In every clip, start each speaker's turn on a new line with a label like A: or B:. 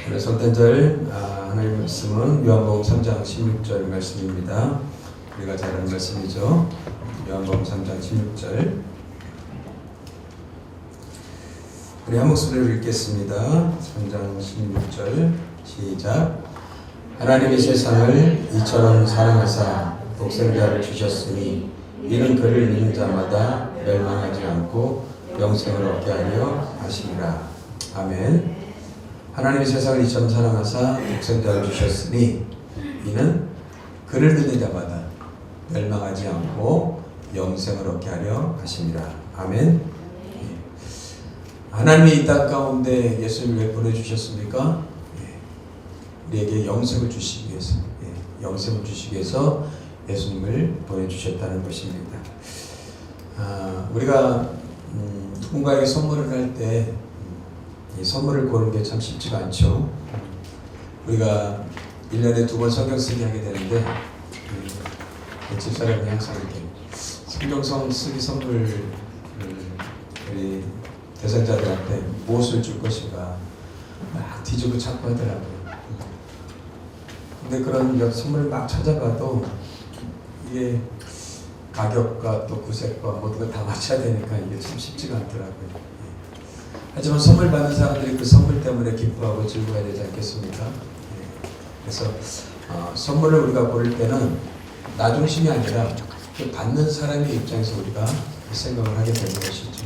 A: 오늘 성탄절 하나님 말씀은 요한복음 3장 16절 말씀입니다. 우리가 잘 아는 말씀이죠. 요한복음 3장 16절. 우리 한 목소리로 읽겠습니다. 3장 16절 시작. 하나님이 세상을 이처럼 사랑하사 독생자를 주셨으니 이는 그를 믿는 자마다 멸망하지 않고 영생을 얻게 하려 하심이라. 아멘. 하나님이 세상을 이처럼 사랑하사 독생자를 주셨으니 이는 그를 믿는 자마다 멸망하지 않고 영생을 얻게 하려 하심이라. 아멘. 하나님이 이 땅 가운데 예수님을 왜 보내주셨습니까? 우리에게 영생을 주시기 위해서, 영생을 주시기 위해서 예수님을 보내주셨다는 것입니다. 우리가 누군가에게 선물을 할 때 이 선물을 고르는 게 참 쉽지가 않죠. 우리가 1년에 2번 성경 쓰기 하게 되는데 집사람이 항상 이렇게 성경 쓰기 선물을 우리 대상자들한테 무엇을 줄 것인가 막 뒤지고 찾고 하더라고요. 근데 그런 선물을 막 찾아봐도 이게 가격과 또 구색과 모든 걸 다 맞춰야 되니까 이게 참 쉽지가 않더라고요. 하지만 선물 받는 사람들이 그 선물 때문에 기뻐하고 즐거워야 되지 않겠습니까? 그래서 선물을 우리가 고를 때는 나 중심이 아니라 그 받는 사람의 입장에서 우리가 생각을 하게 되는 것이죠.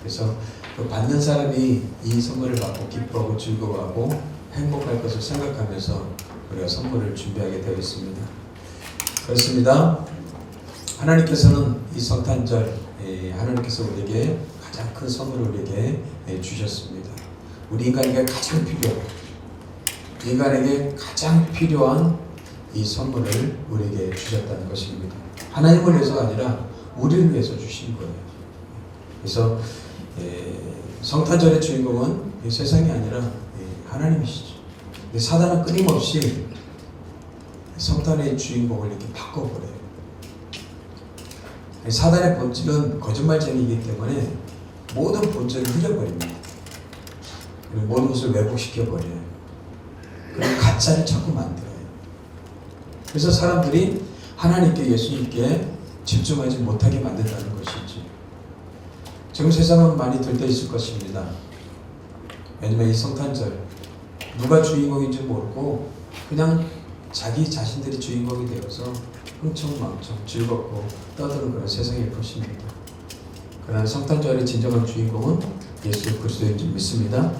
A: 그래서 그 받는 사람이 이 선물을 받고 기뻐하고 즐거워하고 행복할 것을 생각하면서 우리가 선물을 준비하게 되어 있습니다. 그렇습니다. 하나님께서는 이 성탄절 하나님께서 우리에게 가장 큰 선물을 우리에게 주셨습니다. 우리 인간에게 가장 필요한 이 선물을 우리에게 주셨다는 것입니다. 하나님을 위해서가 아니라 우리를 위해서 주신 거예요. 그래서 성탄절의 주인공은 세상이 아니라 하나님이시죠. 근데 사단은 끊임없이 성탄의 주인공을 이렇게 바꿔버려요. 사단의 본질은 거짓말쟁이이기 때문에 모든 본질을 흘려버립니다. 그리고 모든 것을 왜곡시켜버려요. 그리고 가짜를 자꾸 만들어요. 그래서 사람들이 하나님께 예수님께 집중하지 못하게 만든다는 것이죠. 지금 세상은 많이 들떠 있을 것입니다. 왜냐면 이 성탄절 누가 주인공인지 모르고 그냥 자기 자신들이 주인공이 되어서 흥청망청 즐겁고 떠드는 그런 세상일 것입니다. 그러나 성탄절의 진정한 주인공은 예수 그리스도인 줄 믿습니다.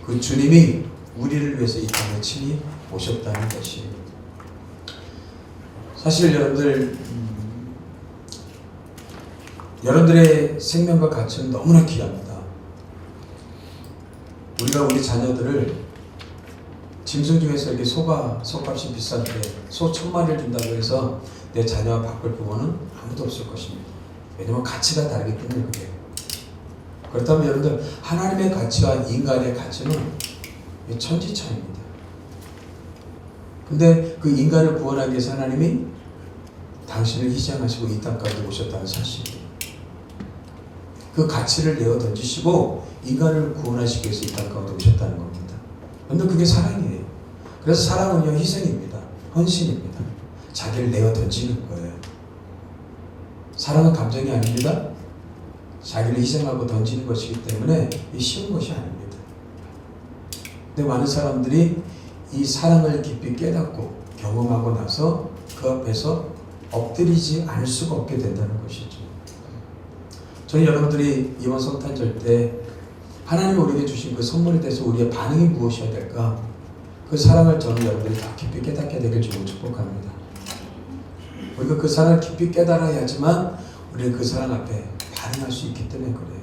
A: 그 주님이 우리를 위해서 이 땅에 친히 오셨다는 것이 사실 여러분들의 생명과 가치는 너무나 귀합니다. 우리가 우리 자녀들을 짐승 중에서 이렇게 소값이 비싼데 소 1000마리를 준다고 해서 내 자녀와 바꿀 부모는 아무도 없을 것입니다. 왜냐하면 가치가 다르기 때문에 그래요. 그렇다면 여러분들 하나님의 가치와 인간의 가치는 천지차이입니다. 근데 그 인간을 구원하기 위해서 하나님이 당신을 희생하시고 이 땅까지 오셨다는 사실이에요. 그 가치를 내어 던지시고 인간을 구원하시기 위해서 이 땅 가운데 오셨다는 겁니다. 그런데 그게 사랑이에요. 그래서 사랑은요 희생입니다. 헌신입니다. 자기를 내어 던지는 거예요. 사랑은 감정이 아닙니다. 자기를 희생하고 던지는 것이기 때문에 쉬운 것이 아닙니다. 근데 많은 사람들이 이 사랑을 깊이 깨닫고 경험하고 나서 그 앞에서 엎드리지 않을 수가 없게 된다는 것이죠. 저희 여러분들이 이번 성탄절 때 하나님이 우리에게 주신 그 선물에 대해서 우리의 반응이 무엇이어야 될까? 그 사랑을 저는 여러분들이 다 깊이 깨닫게 되길 주로 축복합니다. 우리가 그 사랑을 깊이 깨달아야지만 우리는 그 사랑 앞에 반응할 수 있기 때문에 그래요.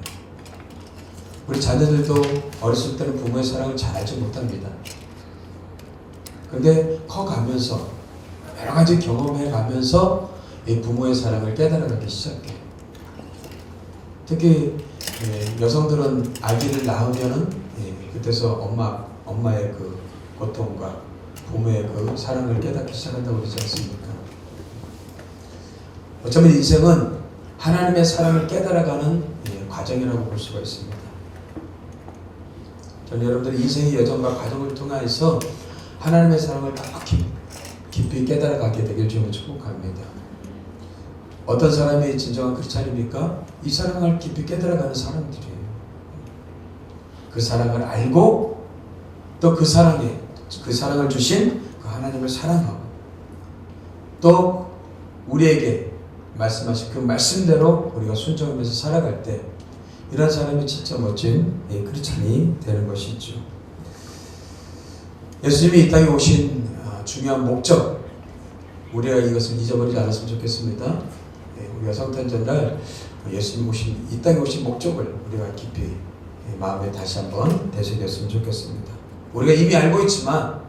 A: 우리 자녀들도 어렸을 때는 부모의 사랑을 잘 알지 못합니다. 그런데 커가면서 여러 가지 경험해 가면서 이 부모의 사랑을 깨달아가기 시작해요. 특히 여성들은 아기를 낳으면은 그때서 엄마의 그 고통과 부모의 그 사랑을 깨닫기 시작한다고 그러지 않습니까? 어쩌면 인생은 하나님의 사랑을 깨달아가는 과정이라고 볼 수가 있습니다. 저는 여러분들의 인생의 여정과 과정을 통해서 하나님의 사랑을 더 깊이 깨달아가게 되길 주님을 축복합니다. 어떤 사람이 진정한 크리스찬입니까? 이 사랑을 깊이 깨달아가는 사람들이에요. 그 사랑을 알고 또 그 사랑을 주신 그 하나님을 사랑하고 또 우리에게 말씀하신 그 말씀대로 우리가 순종하면서 살아갈 때 이런 사람이 진짜 멋진 크리스찬이 되는 것이죠. 예수님이 이 땅에 오신 중요한 목적, 우리가 이것을 잊어버리지 않았으면 좋겠습니다. 우리가 성탄절날 예수님 이 땅에 오신 목적을 우리가 깊이 마음에 다시 한번 되새겼으면 좋겠습니다. 우리가 이미 알고 있지만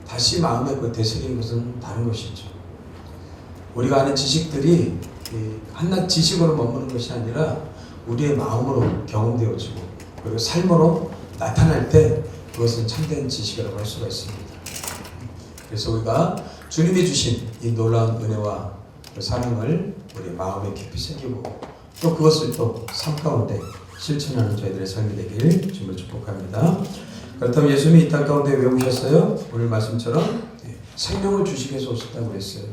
A: 다시 마음에 되새기는 것은 다른 것이죠. 우리가 아는 지식들이 한낱 지식으로 머무는 것이 아니라 우리의 마음으로 경험되어지고 그리고 삶으로 나타날 때 그것은 참된 지식이라고 할 수가 있습니다. 그래서 우리가 주님이 주신 이 놀라운 은혜와 그 사랑을 우리 마음에 깊이 새기고 또 그것을 또 삶 가운데 실천하는 저희들의 삶이 되길 주님을 축복합니다. 그렇다면 예수님이 이 땅 가운데 왜 오셨어요? 오늘 말씀처럼 생명을 주시기 위해서 오셨다고 그랬어요.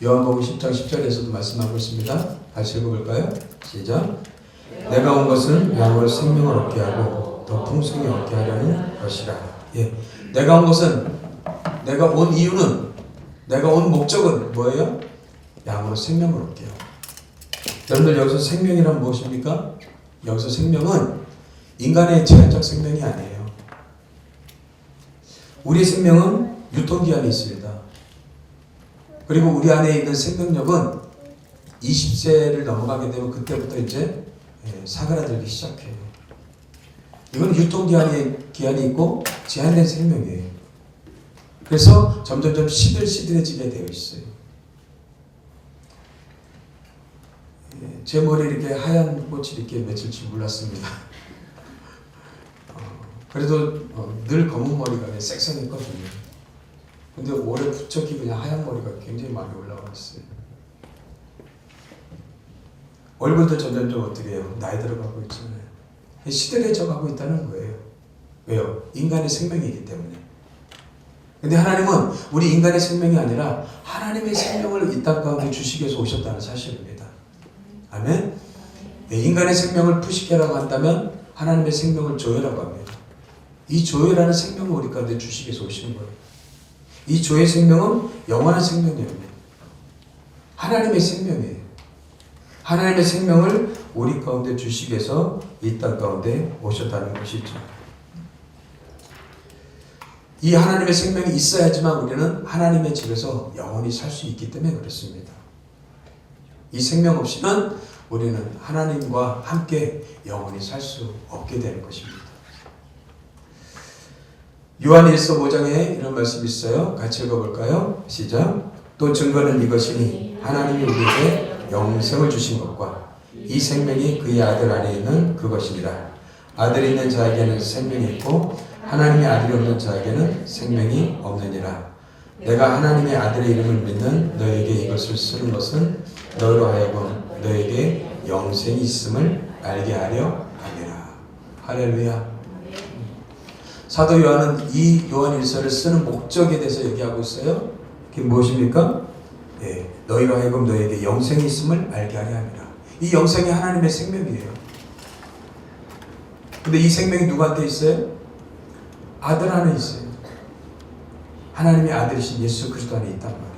A: 요한복음 10장 10절에서도 말씀하고 있습니다. 같이 읽어볼까요? 시작. 내가 온 것은 양으로 생명을 얻게 하고 더 풍성히 얻게 하려는 것이라. 내가 온 것은, 내가 온 이유는, 내가 온 목적은 뭐예요? 양으로 생명을 얻게 하고. 여러분들 여기서 생명이란 무엇입니까? 여기서 생명은 인간의 제한적 생명이 아니에요. 우리의 생명은 유통기한이 있습니다. 그리고 우리 안에 있는 생명력은 20세를 넘어가게 되면 그때부터 이제 사그라들기 시작해요. 이건 유통기한이 있고 제한된 생명이에요. 그래서 점점점 시들시들해지게 되어 있어요. 제 머리에 이렇게 하얀 꽃이 이렇게 맺힐 몰랐습니다. 그래도 늘 검은 머리가 쌩쌩했거든요. 근데 올해 부쩍이 그냥 하얀 머리가 굉장히 많이 올라와 있어요. 얼굴도 점점 어떻게 해요? 나이 들어가고 있잖아요. 시들해져 가고 있다는 거예요. 왜요? 인간의 생명이기 때문에. 근데 하나님은 우리 인간의 생명이 아니라 하나님의 생명을 이 땅 가운데 주시기 위해서 오셨다는 사실입니다. 아멘? 인간의 생명을 푸시케라고 한다면 하나님의 생명을 조회라고 합니다. 이 조회라는 생명을 우리 가운데 주시기 위해서 오시는 거예요. 이 조의 생명은 영원한 생명이에요. 하나님의 생명이에요. 하나님의 생명을 우리 가운데 주시기 위해서 이 땅 가운데 오셨다는 것이죠. 이 하나님의 생명이 있어야지만 우리는 하나님의 집에서 영원히 살 수 있기 때문에 그렇습니다. 이 생명 없이는 우리는 하나님과 함께 영원히 살 수 없게 되는 것입니다. 요한일서 5장에 이런 말씀이 있어요. 같이 읽어볼까요? 시작. 또 증거는 이것이니 하나님이 우리에게 영생을 주신 것과 이 생명이 그의 아들 안에 있는 그것이니라. 아들이 있는 자에게는 생명이 있고 하나님의 아들이 없는 자에게는 생명이 없느니라. 내가 하나님의 아들의 이름을 믿는 너에게 이것을 쓰는 것은 너로 하여금 너에게 영생이 있음을 알게 하려 함이라. 할렐루야. 사도 요한은 이 요한일서를 쓰는 목적에 대해서 얘기하고 있어요. 그게 무엇입니까? 너희로 하여금 너에게 영생이 있음을 알게 하려 함이라. 이 영생이 하나님의 생명이에요. 근데 이 생명이 누구한테 있어요? 아들 안에 있어요. 하나님의 아들이신 예수 그리스도 안에 있단 말이에요.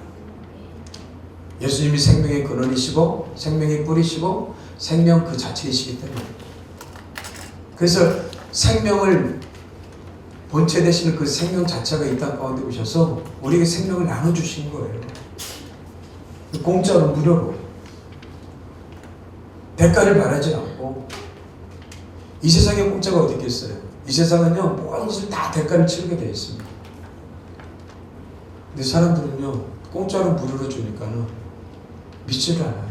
A: 예수님이 생명의 근원이시고 생명의 뿌리시고 생명 그 자체이시기 때문에. 그래서 생명을 본체 되시는 그 생명 자체가 이 땅 가운데 오셔서 우리에게 생명을 나눠주신 거예요. 공짜로 무료로. 대가를 바라지 않고. 이 세상에 공짜가 어디 있겠어요? 이 세상은요 모든 것을 다 대가를 치르게 되어 있습니다. 근데 사람들은요 공짜로 무료로 주니까는 믿지를 않아요.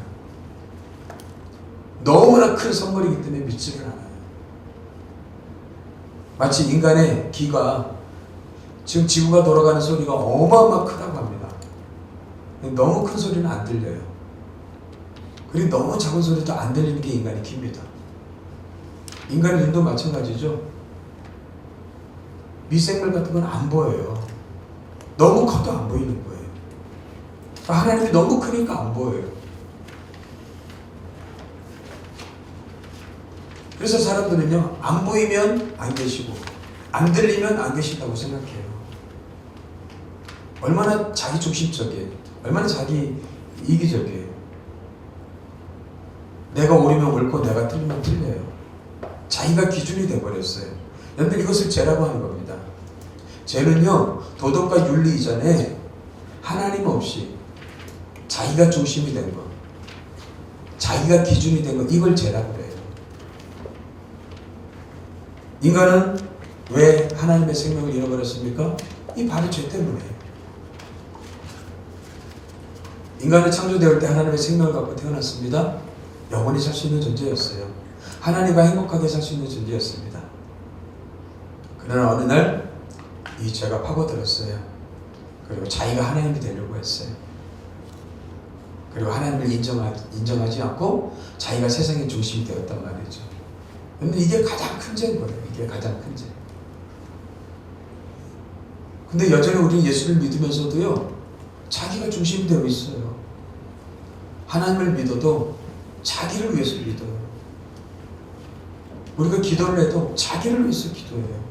A: 너무나 큰 선물이기 때문에 믿지를 않아요. 마치 인간의 귀가 지금 지구가 돌아가는 소리가 어마어마 크다고 합니다. 너무 큰 소리는 안 들려요. 그리고 너무 작은 소리도 안 들리는 게 인간의 귀입니다. 인간의 눈도 마찬가지죠. 미생물 같은 건 안 보여요. 너무 커도 안 보이는 거예요. 하나님이 너무 크니까 안 보여요. 그래서 사람들은요, 안 보이면 안 계시고 안 들리면 안 계신다고 생각해요. 얼마나 자기 중심적이에요. 얼마나 자기 이기적이에요. 내가 옳으면 옳고 내가 틀리면 틀려요. 자기가 기준이 돼버렸어요. 여러분들, 이것을 죄라고 하는 겁니다. 죄는요, 도덕과 윤리 이전에 하나님 없이 자기가 중심이 된 것, 자기가 기준이 된 것, 이걸 죄라고 해요. 인간은 왜 하나님의 생명을 잃어버렸습니까? 이 바로 죄 때문에. 인간은 창조되었을 때 하나님의 생명을 갖고 태어났습니다. 영원히 살 수 있는 존재였어요. 하나님과 행복하게 살 수 있는 존재였습니다. 그러나 어느 날 이 죄가 파고들었어요. 그리고 자기가 하나님이 되려고 했어요. 그리고 하나님을 인정하지 않고 자기가 세상의 중심이 되었단 말이죠. 근데 이게 가장 큰 죄인 거예요. 이게 가장 큰 죄. 근데 여전히 우리는 예수를 믿으면서도요, 자기가 중심이 되어 있어요. 하나님을 믿어도 자기를 위해서 믿어요. 우리가 기도를 해도 자기를 위해서 기도해요.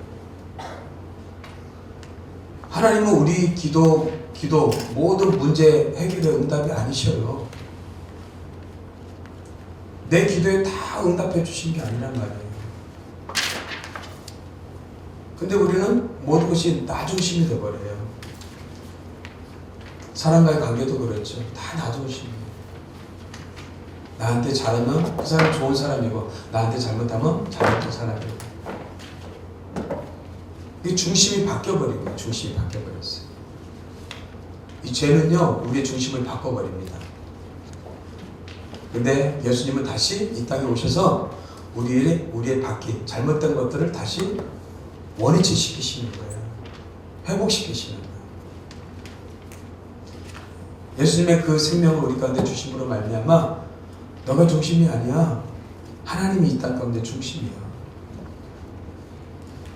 A: 하나님은 우리 기도 모든 문제 해결의 응답이 아니셔요. 내 기도에 다 응답해 주신 게 아니란 말이에요. 근데 우리는 모든 것이 나 중심이 되어버려요. 사람과의 관계도 그렇죠. 다 나 중심이에요. 나한테 잘하면 그 사람 좋은 사람이고, 나한테 잘못하면 잘못한 사람이고. 이 중심이 바뀌어버린 거예요. 중심이 바뀌어버렸어요. 이 죄는요, 우리의 중심을 바꿔버립니다. 근데 예수님은 다시 이 땅에 오셔서 우리의 바뀐 잘못된 것들을 다시 원위치 시키시는 거예요. 회복시키시는 거예요. 예수님의 그 생명을 우리 가운데 주심으로 말미암아 너가 중심이 아니야. 하나님이 이 땅 가운데 중심이야.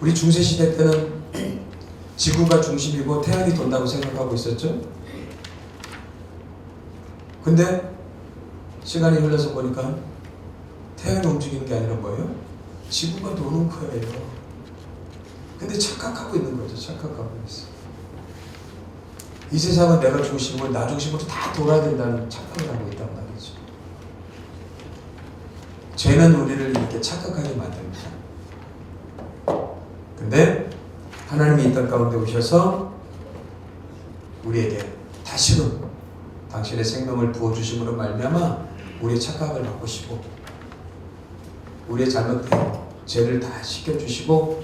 A: 우리 중세시대 때는 지구가 중심이고 태양이 돈다고 생각하고 있었죠. 근데 시간이 흘러서 보니까 태양이 움직이는 게 아니라 뭐예요? 지구가 도는 거예요. 근데 착각하고 있는 거죠. 착각하고 있어요. 이 세상은 내가 중심으로, 나 중심으로 다 돌아야 된다는 착각을 하고 있단 말이죠. 죄는 우리를 이렇게 착각하게 만듭니다. 근데 하나님이 이 땅 가운데 오셔서 우리에게 다시금 당신의 생명을 부어주심으로 말미암아 우리의 착각을 바꾸시고 우리의 잘못된 죄를 다 씻겨주시고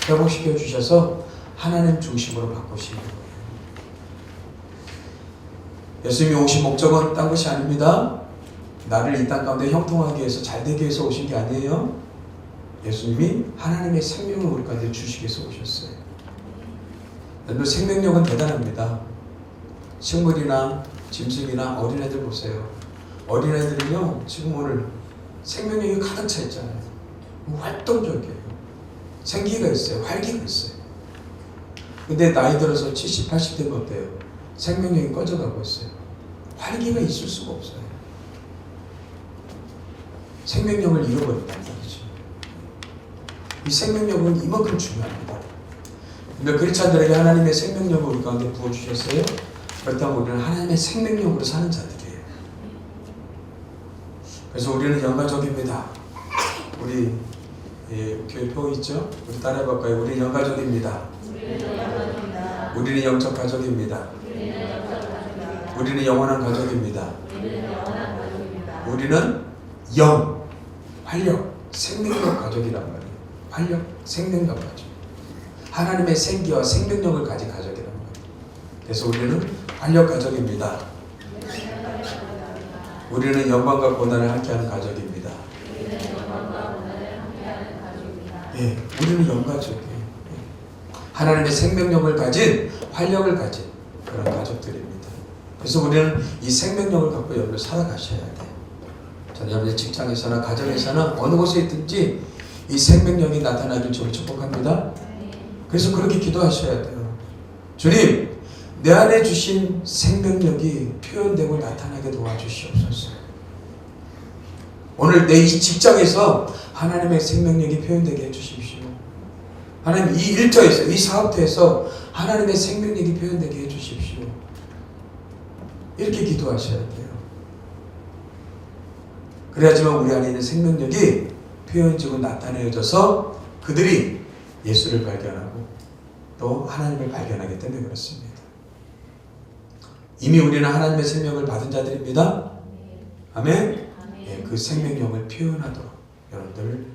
A: 회복시켜 주셔서 하나님 중심으로 바꾸시는 거예요. 예수님이 오신 목적은 딴 것이 아닙니다. 나를 이 땅 가운데 형통하기 위해서, 잘되기 위해서 오신 게 아니에요. 예수님이 하나님의 생명을 우리 가운데 주시기 위해서 오셨어요. 여러분, 생명력은 대단합니다. 식물이나 짐승이나 어린애들 보세요. 어린애들은요, 지금 오늘 생명력이 가득 차 있잖아요. 활동적이에요. 생기가 있어요. 활기가 있어요. 근데 나이 들어서 70, 80 되면 어때요? 생명력이 꺼져가고 있어요. 활기가 있을 수가 없어요. 생명력을 잃어버린단 말이죠. 이 생명력은 이만큼 중요합니다. 근데 크리스찬들에게 하나님의 생명력을 우리 가운데 부어주셨어요. 그렇다면 우리는 하나님의 생명력으로 사는 자들이에요. 그래서 우리는 영가족입니다. 우리 교회표 있죠? 우리 따라해볼까요? 우리는 영가족입니다. 우리는 영적 가족입니다. 우리는 영원한 가족입니다. 우리는 영, 활력, 생명력 가족이란 말이에요. 활력, 생명력 가족. 하나님의 생기와 생명력을 가진 가족이란 말이에요. 그래서 우리는 활력 가족입니다. 우리는 영광과 고난을 함께하는 가족입니다. 예, 우리는 영가족이에요. 하나님의 생명력을 가진, 활력을 가진 그런 가족들입니다. 그래서 우리는 이 생명력을 갖고 여러분 살아가셔야 돼요. 저는 여러분의 직장에서나 가정에서나 어느 곳에 있든지 이 생명력이 나타나길 좀 축복합니다. 그래서 그렇게 기도하셔야 돼요. 주님, 내 안에 주신 생명력이 표현되고 나타나게 도와주시옵소서. 오늘 내 이 직장에서 하나님의 생명력이 표현되게 해주십시오. 하나님, 이 일터에서, 이 사업터에서 하나님의 생명력이 표현되게 해주십시오. 이렇게 기도하셔야 돼요. 그래야지만 우리 안에 있는 생명력이 표현되고 나타내어져서 그들이 예수를 발견하고 또 하나님을 발견하기 때문에 그렇습니다. 이미 우리는 하나님의 생명을 받은 자들입니다. 아멘? 예, 그 생명력을 표현하도록 여러분들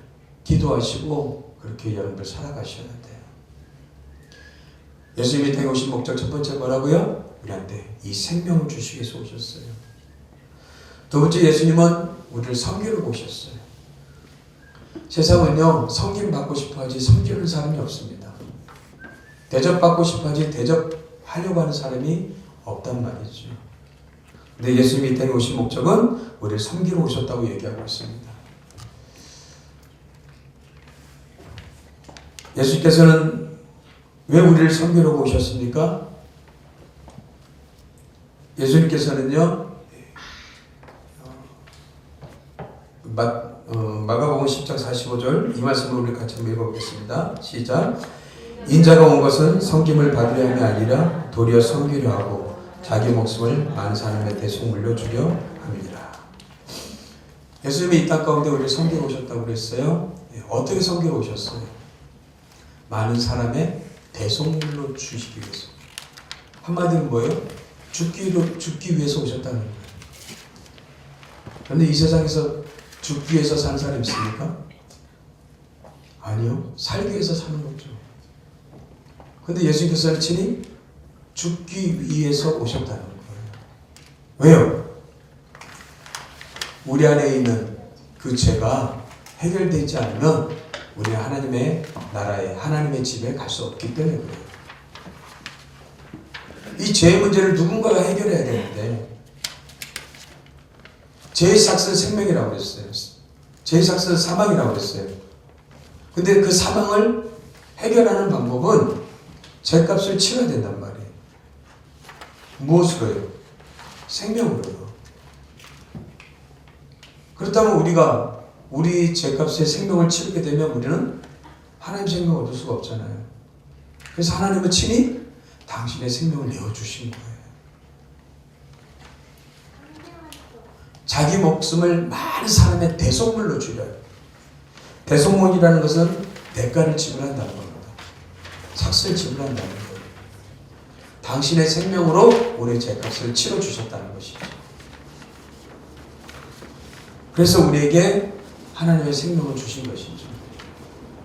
A: 기도하시고 그렇게 여러분들 살아가셔야 돼요. 예수님이 땅에 오신 목적 첫 번째 뭐라고요? 우리한테 이 생명을 주시기 위해서 오셨어요. 두 번째, 예수님은 우리를 섬기러 오셨어요. 세상은요, 섬김받고 싶어하지 섬기는 사람이 없습니다. 대접받고 싶어하지 대접하려고 하는 사람이 없단 말이죠. 근데 예수님이 이 땅에 오신 목적은 우리를 섬기러 오셨다고 얘기하고 있습니다. 예수님께서는 왜 우리를 섬기러 오셨습니까? 예수님께서는요, 마가복음 10장 45절 이 말씀을 우리 같이 한번 읽어보겠습니다. 시작. 인자가 온 것은 섬김을 받으려 함이 아니라 도리어 섬기려 하고 자기 목숨을 많은 사람의 대속물로 주려 함이라. 예수님이 이 땅 가운데 우리를 섬기러 오셨다고 그랬어요. 어떻게 섬기러 오셨어요? 많은 사람의 대속물로 주시기 위해서. 한마디로 뭐예요? 죽기 위해서 오셨다는 거예요. 그런데 이 세상에서 죽기 위해서 사는 사람이 있습니까? 아니요. 살기 위해서 사는 거죠. 그런데 예수님께서는 친히 죽기 위해서 오셨다는 거예요. 왜요? 우리 안에 있는 그 죄가 해결되지 않으면 우리는 하나님의 나라에, 하나님의 집에 갈 수 없기 때문에 그래요. 이 죄의 문제를 누군가가 해결해야 되는데, 죄의 삭은 생명이라고 그랬어요. 죄의 삭은 사망이라고 그랬어요. 근데 그 사망을 해결하는 방법은 죄값을 치러야 된단 말이에요. 무엇으로요? 생명으로요. 그렇다면 우리가 우리 죄값의 생명을 치르게 되면 우리는 하나님 생명을 얻을 수가 없잖아요. 그래서 하나님은 친히 당신의 생명을 내어주신 거예요. 자기 목숨을 많은 사람의 대속물로 주려요. 대속물이라는 것은 대가를 지불한다는 겁니다. 삭슬 지불한다는 거예요. 당신의 생명으로 우리의 죄값을 치러주셨다는 것이죠. 그래서 우리에게 하나님의 생명을 주신 것이죠.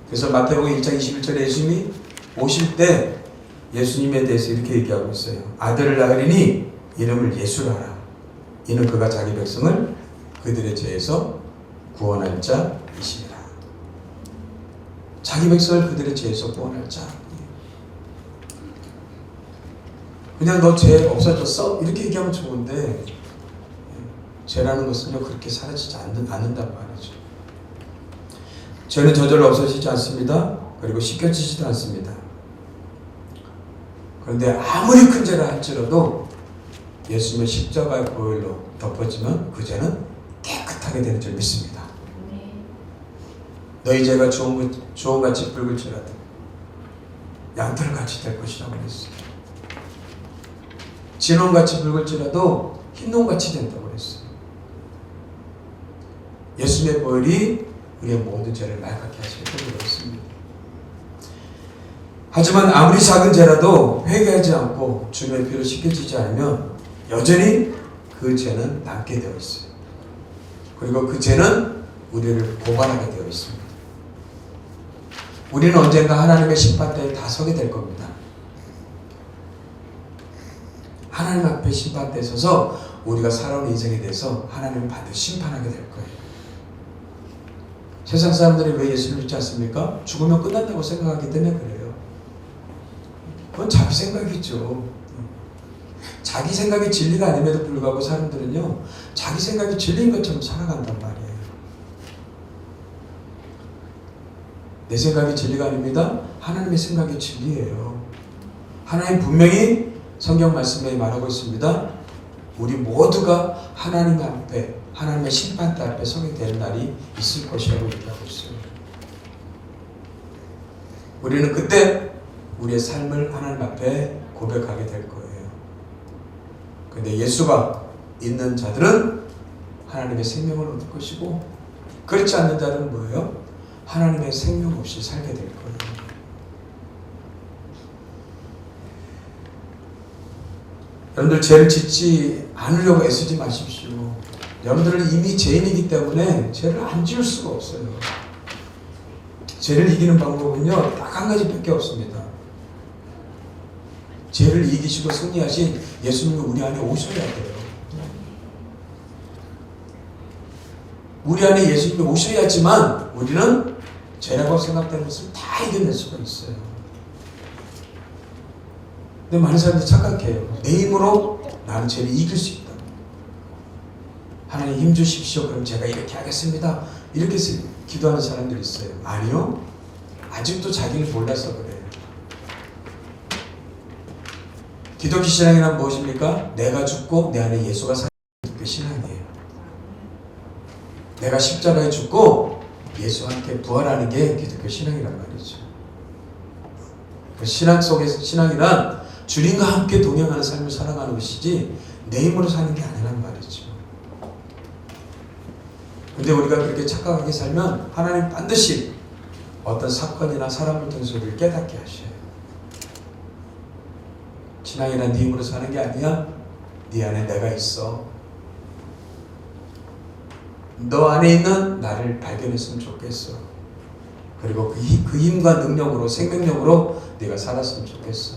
A: 그래서 마태복음 1장 21절에 예수님이 오실 때 예수님에 대해서 이렇게 얘기하고 있어요. 아들을 낳으리니 이름을 예수라 하라. 이는 그가 자기 백성을 그들의 죄에서 구원할 자이시니라. 자기 백성을 그들의 죄에서 구원할 자. 그냥 너 죄 없어졌어? 이렇게 얘기하면 좋은데 죄라는 것은요 그렇게 사라지지 않는단 말이죠. 죄는 저절로 없어지지 않습니다. 그리고 씻겨지지도 않습니다. 그런데 아무리 큰 죄라 할지라도 예수님의 십자가의 보혈로 덮어지면 그 죄는 깨끗하게 되는 줄 믿습니다. 너희 죄가 주홍같이 붉을지라도 양털같이 될 것이라고 그랬어요. 진홍같이 붉을지라도 흰농같이 된다고 그랬어요. 예수님의 보혈이 우리의 모든 죄를 맑게 하시기 때문에 그렇습니다. 하지만 아무리 작은 죄라도 회개하지 않고 주님의 피로 씻겨지지 않으면 여전히 그 죄는 남게 되어 있어요. 그리고 그 죄는 우리를 고발하게 되어 있습니다. 우리는 언젠가 하나님의 심판대에 다 서게 될 겁니다. 하나님 앞에 심판대에 서서 우리가 살아온 인생에 대해서 하나님은 반드시 심판하게 될 거예요. 세상 사람들이 왜 예수를 믿지 않습니까? 죽으면 끝난다고 생각하기 때문에 그래요. 그건 자기 생각이죠. 자기 생각이 진리가 아님에도 불구하고 사람들은요 자기 생각이 진리인 것처럼 살아간단 말이에요. 내 생각이 진리가 아닙니다. 하나님의 생각이 진리예요. 하나님 분명히 성경 말씀에 말하고 있습니다. 우리 모두가 하나님 앞에, 하나님의 심판대 앞에 서게 되는 날이 있을 것이라고 얘기하고 있어요. 우리는 그때 우리의 삶을 하나님 앞에 고백하게 될 거예요. 근데 예수가 있는 자들은 하나님의 생명을 얻을 것이고, 그렇지 않는 자들은 뭐예요? 하나님의 생명 없이 살게 될 거예요. 여러분들 죄를 짓지 않으려고 애쓰지 마십시오. 여러분들은 이미 죄인이기 때문에 죄를 안 지을 수가 없어요. 죄를 이기는 방법은요, 딱 한 가지밖에 없습니다. 죄를 이기시고 승리하신 예수님이 우리 안에 오셔야 돼요. 우리 안에 예수님이 오셔야지만 우리는 죄라고 생각되는 것을 다 이겨낼 수가 있어요. 근데 많은 사람들이 착각해요. 내 힘으로 나는 죄를 이길 수 있다. 하나님 힘 주십시오. 그럼 제가 이렇게 하겠습니다. 이렇게 기도하는 사람들이 있어요. 아니요. 아직도 자기를 몰라서 그래요. 기독교 신앙이란 무엇입니까? 내가 죽고 내 안에 예수가 사는 게 신앙이에요. 내가 십자가에 죽고 예수와 함께 부활하는 게 기독교 신앙이란 말이죠. 그 신앙 속에서 신앙이란 주님과 함께 동행하는 삶을 살아가는 것이지 내 힘으로 사는 게 아니란 말이죠. 근데 우리가 그렇게 착각하게 살면 하나님 반드시 어떤 사건이나 사람을 통해서 우리를 깨닫게 하셔요. 신앙이란 네 힘으로 사는 게 아니야. 네 안에 내가 있어. 너 안에 있는 나를 발견했으면 좋겠어. 그리고 그 힘과 능력으로, 생명력으로 네가 살았으면 좋겠어.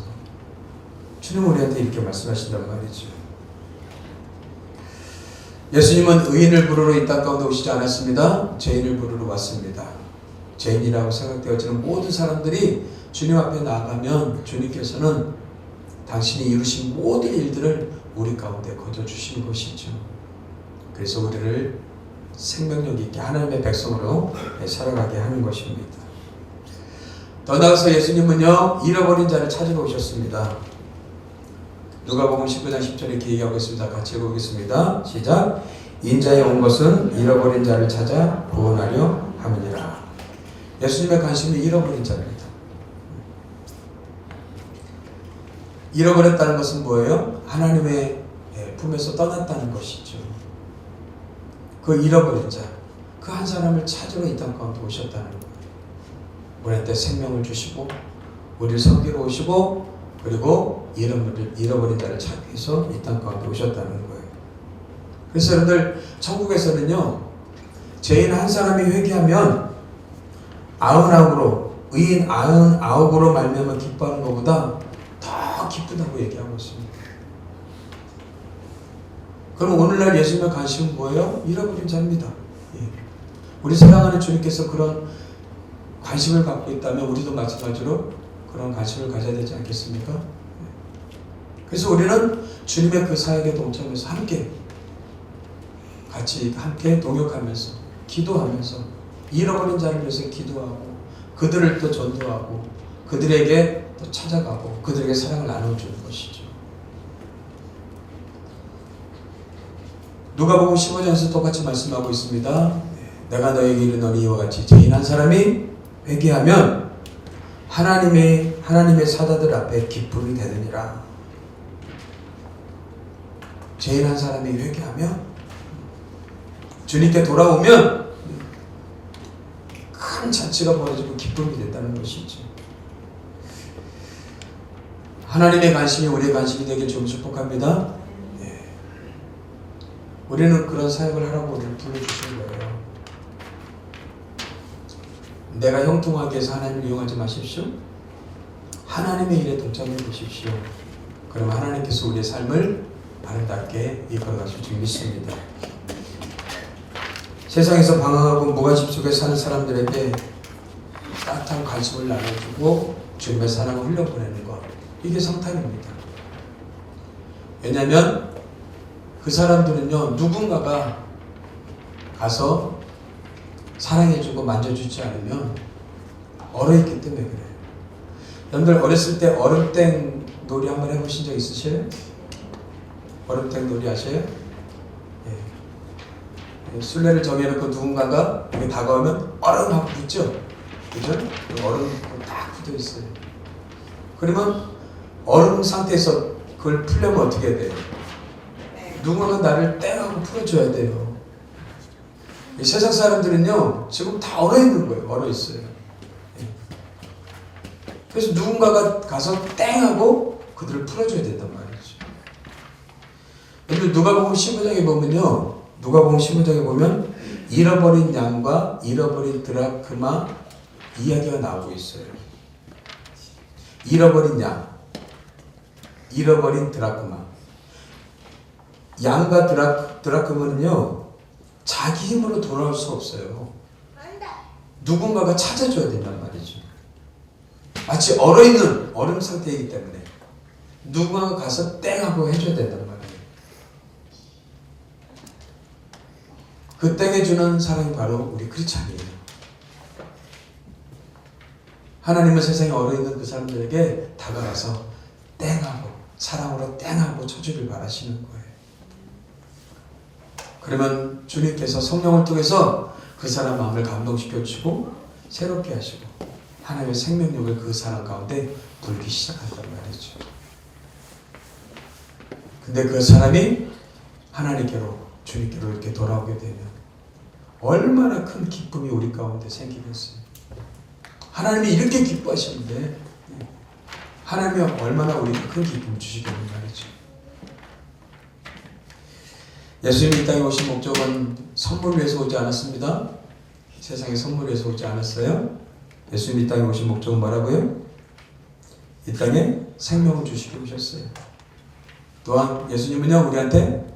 A: 주님 우리한테 이렇게 말씀하신단 말이죠. 예수님은 의인을 부르러 이 땅 가운데 오시지 않았습니다. 죄인을 부르러 왔습니다. 죄인이라고 생각되어지는 모든 사람들이 주님 앞에 나아가면 주님께서는 당신이 이루신 모든 일들을 우리 가운데 거둬주시는 것이죠. 그래서 우리를 생명력 있게 하나님의 백성으로 살아가게 하는 것입니다. 더 나아가서 예수님은요, 잃어버린 자를 찾으러 오셨습니다. 누가복음 19장 10절에 이렇게 얘기하고 있습니다. 같이 읽어보겠습니다. 시작. 인자에 온 것은 잃어버린 자를 찾아 구원하려 함이니라. 예수님의 관심이 잃어버린 자입니다. 잃어버렸다는 것은 뭐예요? 하나님의 품에서 떠났다는 것이죠. 그 잃어버린 자, 그 한 사람을 찾으러 이 땅 가운데 오셨다는 거예요. 우리한테 생명을 주시고 우리를 섬기러 오시고 그리고 잃어버린 자를 찾기 위해서 이 땅 가운데 오셨다는 거예요. 그래서 여러분들 천국에서는요, 죄인 한 사람이 회개하면 99으로 의인 99으로 말미암아 기뻐하는 것보다 더 기쁘다고 얘기하고 있습니다. 그럼 오늘날 예수님의 관심은 뭐예요? 잃어버린 자입니다. 예. 우리 사랑하는 주님께서 그런 관심을 갖고 있다면 우리도 마찬가지로 그런 관심을 가져야 되지 않겠습니까? 그래서 우리는 주님의 그 사역에 동참해서 같이 함께 동역하면서 기도하면서 잃어버린 자를 위해서 기도하고 그들을 또 전도하고 그들에게 또 찾아가고 그들에게 사랑을 나눠주는 것이죠. 누가복음 15장에서 똑같이 말씀하고 있습니다. 내가 너에게 이르노니 이와 같이 죄인 한 사람이 회개하면 하나님의 사자들 앞에 기쁨이 되느니라. 죄인 한 사람이 회개하면 주님께 돌아오면 큰 잔치가 벌어지고 기쁨이 된다는 것이죠. 하나님의 관심이 우리의 관심이 되길 좀 축복합니다. 네. 우리는 그런 사역을 하라고 우리를 불러주신 거예요. 내가 형통하게 해서 하나님을 이용하지 마십시오. 하나님의 일에 동참해 보십시오. 그러면 하나님께서 우리의 삶을 아름답게 이끌어가실 줄 믿습니다. 세상에서 방황하고 무관심 속에 사는 사람들에게 따뜻한 관심을 나눠주고 주님의 사랑을 흘려보내는 것, 이게 성탄입니다. 왜냐하면 그 사람들은요, 누군가가 가서 사랑해주고 만져주지 않으면 얼어있기 때문에 그래요. 여러분들 어렸을 때 얼음땡 놀이 한번 해보신 적 있으세요? 얼음땡 놀이 아세요? 예. 술래를 정해놓고 누군가가 여기 다가오면 얼음 하고 붙죠? 그죠? 얼음 딱 붙어 있어요. 그러면 얼음 상태에서 그걸 풀려면 어떻게 해야 돼요? 누군가가 나를 땡하고 풀어줘야 돼요. 이 세상 사람들은요, 지금 다 얼어 있는 거예요. 얼어 있어요. 예. 그래서 누군가가 가서 땡하고 그들을 풀어줘야 된단 말이죠. 근데 누가복음 15장에 보면요, 누가복음 15장에 보면 잃어버린 양과 잃어버린 드라크마 이야기가 나오고 있어요. 잃어버린 양, 잃어버린 드라크마. 양과 드라크마는요, 자기 힘으로 돌아올 수 없어요. 누군가가 찾아줘야 된단 말이죠. 마치 얼어있는 얼음 상태이기 때문에 누군가가 가서 땡하고 해줘야 된단 말이에요. 그 땡해주는 사람이 바로 우리 크리스찬이에요. 하나님은 세상에 얼어있는 그 사람들에게 다가가서 땡하고 사랑으로 땡하고 쳐주길 바라시는 거예요. 그러면 주님께서 성령을 통해서 그 사람 마음을 감동시켜 주시고 새롭게 하시고 하나님의 생명력을 그 사람 가운데 불기 시작한단 말이죠. 근데 그 사람이 하나님께로 주님께로 이렇게 돌아오게 되면 얼마나 큰 기쁨이 우리 가운데 생기겠어요. 하나님이 이렇게 기뻐하셨는데 하나님이 얼마나 우리에게 큰 기쁨을 주시겠는 말이죠. 예수님이 이 땅에 오신 목적은 선물을 위해서 오지 않았습니다. 세상에 선물을 위해서 오지 않았어요. 예수님이 이 땅에 오신 목적은 뭐라고요? 이 땅에 생명을 주시기 오셨어요. 또한 예수님은요, 우리한테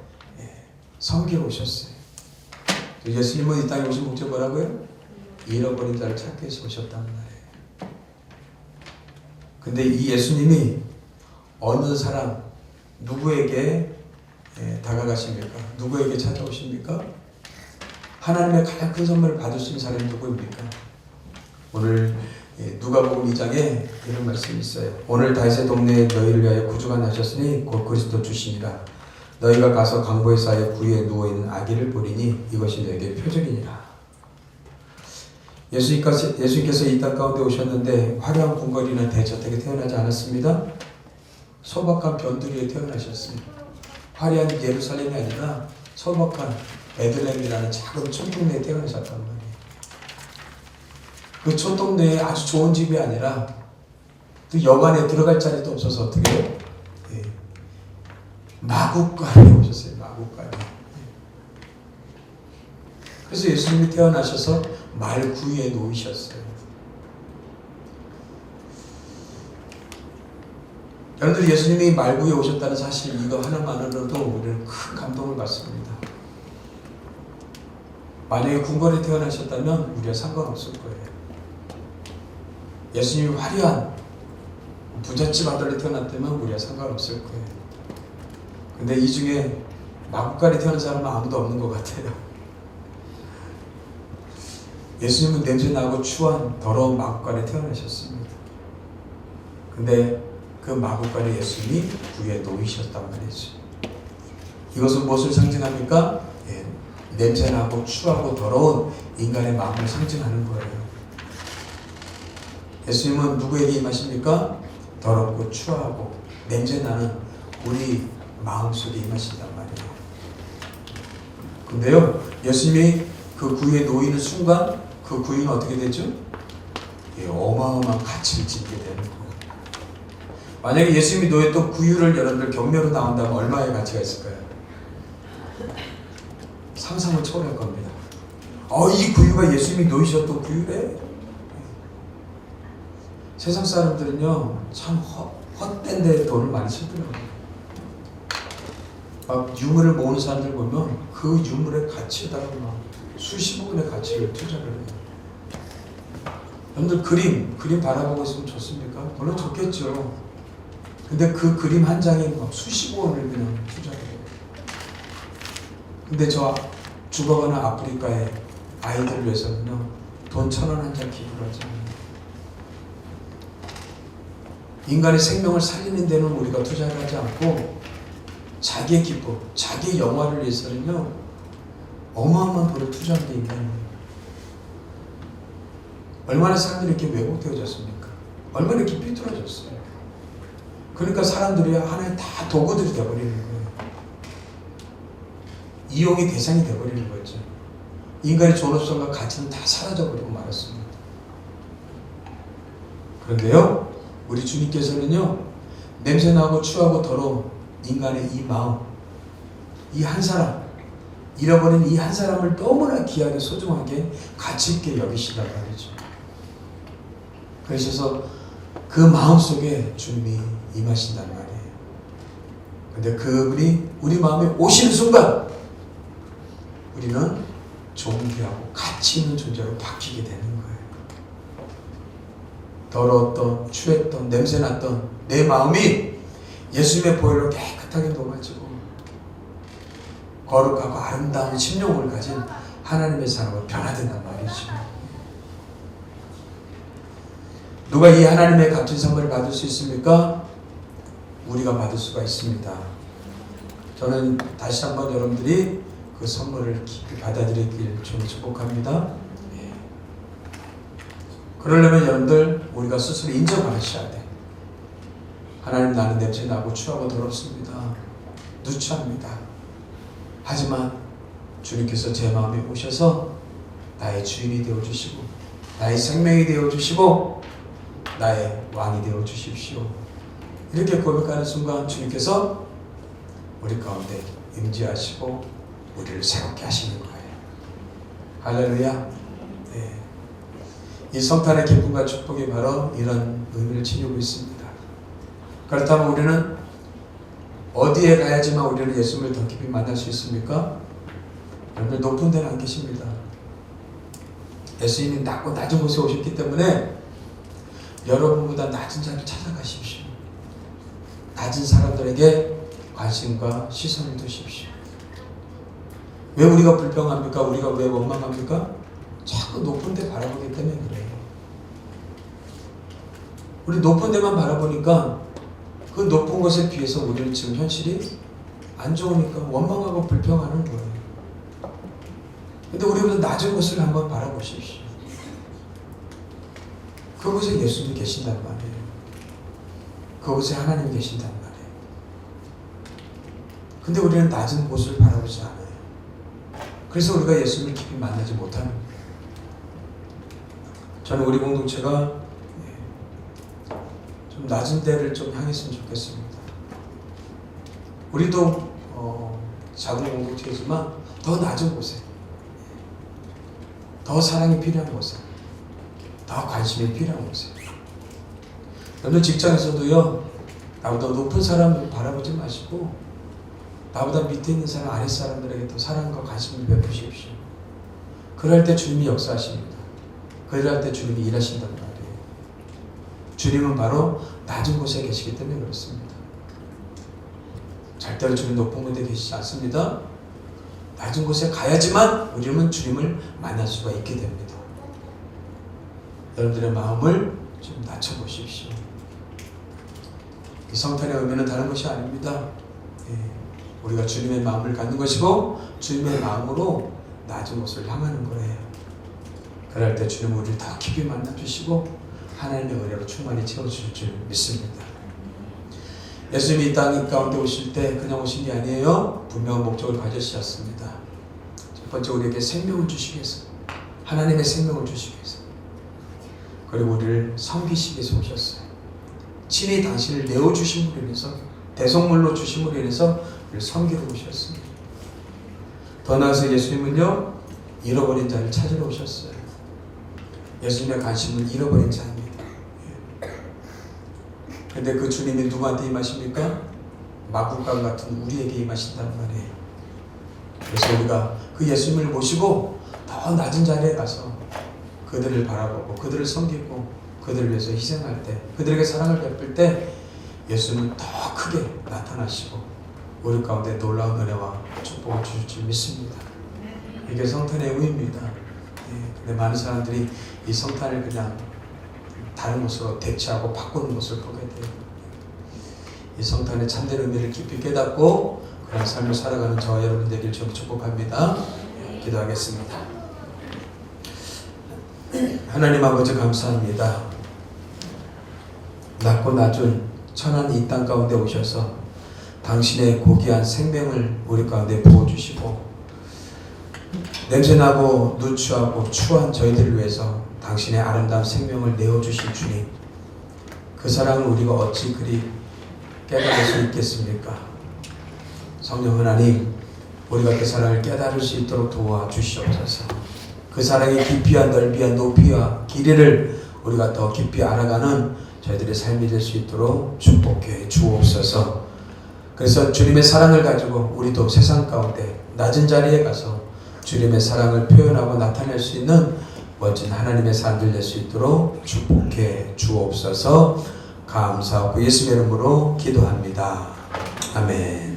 A: 섬기러 오셨어요. 예수님은 이 땅에 오신 목적 뭐라고요? 잃어버린 자를 찾기 위해서 오셨다는 말이에요. 근데 이 예수님이 어느 사람, 누구에게 다가가십니까? 누구에게 찾아오십니까? 하나님의 가장 큰 선물을 받을 수 있는 사람이 누구입니까? 오늘 누가복음 2장에 이런 말씀이 있어요. 오늘 다윗의 동네에 너희를 위하여 구주가 나셨으니 곧 그리스도 주시니라. 너희가 가서 강보의 사이에 구유에 누워있는 아기를 보리니 이것이 너에게 표적이니라. 예수님께서 이 땅 가운데 오셨는데 화려한 궁궐이나 대저택에 태어나지 않았습니다. 소박한 변두리에 태어나셨습니다. 화려한 예루살렘이 아니라 소박한 베들레헴이라는 작은 촌동네에 태어나셨단 말이에요. 그 촌동네에 아주 좋은 집이 아니라 또 여관에 들어갈 자리도 없어서 어떻게 해요? 마구간에 오셨어요. 마구간에. 그래서 예수님이 태어나셔서 말 구유에 놓이셨어요. 여러분들 예수님이 말구에 오셨다는 사실 이거 하나만으로도 우리는 큰 감동을 받습니다. 만약에 궁궐에 태어나셨다면 우리가 상관없을 거예요. 예수님이 화려한 부잣집 아들로 태어났다면 우리가 상관없을 거예요. 근데 이 중에 마구간에 태어난 사람은 아무도 없는 것 같아요. 예수님은 냄새나고 추한 더러운 마구간에 태어나셨습니다. 근데 그 마구간에 예수님이 구유에 놓이셨단 말이죠. 이것은 무엇을 상징합니까? 냄새나고 추하고 더러운 인간의 마음을 상징하는 거예요. 예수님은 누구에게 임하십니까? 더럽고 추하고 냄새나는 우리 마음속에 임하신단 말이에요. 근데요, 예수님이 그 구유에 놓이는 순간 그 구유는 어떻게 되죠? 어마어마한 가치를 짓게 되는 거예요. 만약에 예수님이 놓였던 구유를 여러분들 경매로 나온다면 얼마의 가치가 있을까요? 상상을 초월할 겁니다. 이 구유가 예수님이 놓이셨던 구유래? 세상 사람들은요, 참 헛된 데 돈을 많이 쓰더라고요. 막 유물을 모으는 사람들 보면 그 유물의 가치에다가 막 수십억원의 가치를 투자를 해요. 여러분들 그림 바라보고 있으면 좋습니까? 물론 좋겠죠. 근데 그 그림 한 장에 막 수십억원을 그냥 투자를 해요. 근데 저 죽어가는 아프리카의 아이들을 위해서는요, 돈 1,000원 한 장 기부를 하잖아요. 인간의 생명을 살리는 데는 우리가 투자를 하지 않고 자기의 기쁨, 자기의 영화를 위해서는요 어마어마한 돈을 투자하는 게 인간이에요. 얼마나 사람들이 이렇게 왜곡되어졌습니까? 얼마나 이렇게 삐뚤어졌어요. 그러니까 사람들이 하나의 다 도구들이 되어버리는 거예요. 이용의 대상이 되어버리는 거죠. 인간의 존엄성과 가치는 다 사라져버리고 말았습니다. 그런데요, 우리 주님께서는요, 냄새나고 추하고 더러운 인간의 이 마음, 이 한 사람, 잃어버린 이 한 사람을 너무나 귀하게 소중하게 가치 있게 여기시단 말이죠. 그러셔서 그 마음 속에 주님이 임하신단 말이에요. 근데 그분이 우리 마음에 오시는 순간 우리는 존귀하고 가치 있는 존재로 바뀌게 되는 거예요. 더러웠던, 추했던, 냄새났던 내 마음이 예수님의 보혈로 깨끗하게 녹아지고 거룩하고 아름다운 심령을 가진 하나님의 사람으로 변화된단 말이죠. 누가 이 하나님의 값진 선물을 받을 수 있습니까? 우리가 받을 수가 있습니다. 저는 다시 한번 여러분들이 그 선물을 깊이 받아들이길 좀 축복합니다. 예. 그러려면 여러분들 우리가 스스로 인정하셔야 돼. 하나님, 나는 냄새나고 추하고 더럽습니다. 누추합니다. 하지만 주님께서 제 마음에 오셔서 나의 주인이 되어주시고 나의 생명이 되어주시고 나의 왕이 되어주십시오. 이렇게 고백하는 순간 주님께서 우리 가운데 임재하시고 우리를 새롭게 하시는 거예요. 할렐루야. 네. 이 성탄의 기쁨과 축복이 바로 이런 의미를 지니고 있습니다. 그렇다면 우리는 어디에 가야지만 우리는 예수님을 더 깊이 만날 수 있습니까? 여러분들 높은 데는 안 계십니다. 예수님이 낮은 곳에 오셨기 때문에 여러분보다 낮은 자를 찾아가십시오. 낮은 사람들에게 관심과 시선을 두십시오. 왜 우리가 불평합니까? 우리가 왜 원망합니까? 자꾸 높은 데 바라보기 때문에 그래요. 우리 높은 데만 바라보니까 그 높은 것에 비해서 우리는 지금 현실이 안 좋으니까 원망하고 불평하는 거예요. 근데 우리보다 낮은 곳을 한번 바라보십시오. 그곳에 예수님이 계신단 말이에요. 그곳에 하나님이 계신단 말이에요. 근데 우리는 낮은 곳을 바라보지 않아요. 그래서 우리가 예수님을 깊이 만나지 못하는 거예요. 저는 우리 공동체가 좀 낮은 데를 좀 향했으면 좋겠습니다. 우리도 작은 공동체이지만 더 낮은 곳에, 더 사랑이 필요한 곳에, 더 관심이 필요한 곳에. 여러분 직장에서도요, 나보다 높은 사람을 바라보지 마시고 나보다 밑에 있는 사람, 아랫 사람들에게 더 사랑과 관심을 베푸십시오. 그럴 때 주님이 역사하십니다. 그럴 때 주님이 일하신단 말이에요. 주님은 바로 낮은 곳에 계시기 때문에 그렇습니다. 절대로 주님 높은 곳에 계시지 않습니다. 낮은 곳에 가야지만 우리는 주님을 만날 수가 있게 됩니다. 여러분들의 마음을 좀 낮춰보십시오. 이 성탄의 의미는 다른 것이 아닙니다. 우리가 주님의 마음을 갖는 것이고 주님의 마음으로 낮은 곳을 향하는 거예요. 그럴 때 주님은 우리를 더 깊이 만나주시고 하나님의 은혜로 충만히 채워주실 줄 믿습니다. 예수님이 이 땅 가운데 오실 때 그냥 오신 게 아니에요. 분명한 목적을 가지셨습니다. 첫 번째, 우리에게 생명을 주시기 위해서, 하나님의 생명을 주시기 위해서, 그리고 우리를 섬기시기 위해서 오셨어요. 친히 당신을 내어주심으로 인해서, 대속물로 주심으로 인해서 우리를 섬기러 오셨습니다. 더 나아가서 예수님은요, 잃어버린 자를 찾으러 오셨어요. 예수님의 관심은 잃어버린 자입니다. 근데 그 주님이 누구한테 임하십니까? 마구간 같은 우리에게 임하신단 말이에요. 그래서 우리가 그 예수님을 모시고 더 낮은 자리에 가서 그들을 바라보고 그들을 섬기고 그들을 위해서 희생할 때, 그들에게 사랑을 베풀 때 예수님은 더 크게 나타나시고 우리 가운데 놀라운 은혜와 축복을 주실 줄 믿습니다. 이게 성탄의 의미입니다. 근데 많은 사람들이 이 성탄을 그냥 다른 것으로 대체하고 바꾸는 것을 보게 돼요. 이 성탄의 참된 의미를 깊이 깨닫고 그런 삶을 살아가는 저와 여러분 되길 좀 축복합니다. 기도하겠습니다. 하나님 아버지 감사합니다. 낮고 낮은 천한 이 땅 가운데 오셔서 당신의 고귀한 생명을 우리 가운데 부어주시고 냄새나고 누추하고 추한 저희들을 위해서 당신의 아름다운 생명을 내어주신 주님, 그 사랑을 우리가 어찌 그리 깨달을 수 있겠습니까? 성령 하나님, 우리가 그 사랑을 깨달을 수 있도록 도와주시옵소서. 그 사랑의 깊이와 넓이와 높이와 길이를 우리가 더 깊이 알아가는 저희들의 삶이 될 수 있도록 축복해 주옵소서. 그래서 주님의 사랑을 가지고 우리도 세상 가운데 낮은 자리에 가서 주님의 사랑을 표현하고 나타낼 수 있는 멋진 하나님의 사람들 될 수 있도록 축복해 주옵소서. 감사하고 예수의 이름으로 기도합니다. 아멘.